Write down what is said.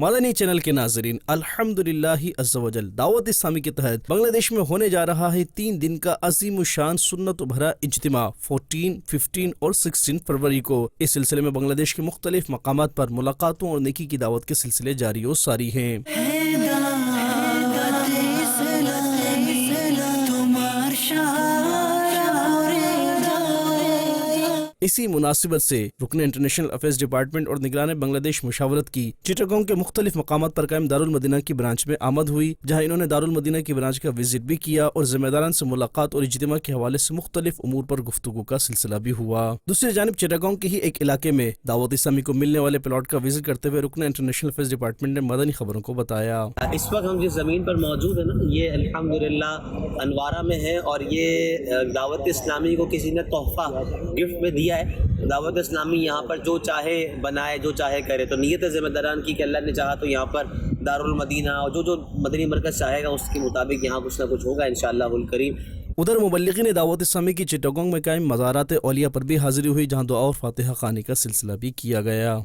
مدنی channel کے ناظرین، الحمدللہ عز و جل دعوت اسلامی کے تحت بنگلہ دیش میں ہونے جا رہا ہے 3 دن کا عظیم الشان سنت و بھرا اجتماع 14، 15 اور 16 فروری کو۔ اس سلسلے میں بنگلہ دیش کے مختلف مقامات پر ملاقاتوں اور نیکی کی دعوت کے سلسلے جاری و ساری ہیں۔ اسی مناسبت سے رکن انٹرنیشنل افیئرز ڈپارٹمنٹ اور نگران بنگلہ دیش مشاورت کی چٹاگانگ کے مختلف مقامات پر قائم دارالمدینہ کی برانچ میں آمد ہوئی، جہاں انہوں نے دارالمدینہ کی برانچ کا وزٹ بھی کیا اور ذمہ داران سے ملاقات اور اجتماع کے حوالے سے مختلف امور پر گفتگو کا سلسلہ بھی ہوا۔ دوسری جانب چٹاگانگ کے ہی ایک علاقے میں دعوت اسلامی کو ملنے والے پلاٹ کا وزٹ کرتے ہوئے رکن انٹرنیشنل افیئرز ڈپارٹمنٹ نے مدنی خبروں کو بتایا۔ اس وقت ہم جس زمین پر موجود ہیں نا، یہ الحمدللہ انوارہ میں ہے، اور یہ دعوت اسلامی کو کسی نے تحفہ گفٹ میں دیا ہے۔ دعوت اسلامی یہاں پر جو چاہے بنائے، جو چاہے کرے، تو نیت ذمہ داران کی کہ اللہ نے چاہا تو یہاں پر دارالمدینہ اور جو مدنی مرکز چاہے گا اس کے مطابق یہاں کچھ نہ کچھ ہوگا انشاءاللہ الکریم۔ ادھر مبلغین دعوت اسلامی کی چٹاگانگ میں قائم مزارات اولیاء پر بھی حاضری ہوئی، جہاں دعا اور فاتحہ خوانی کا سلسلہ بھی کیا گیا۔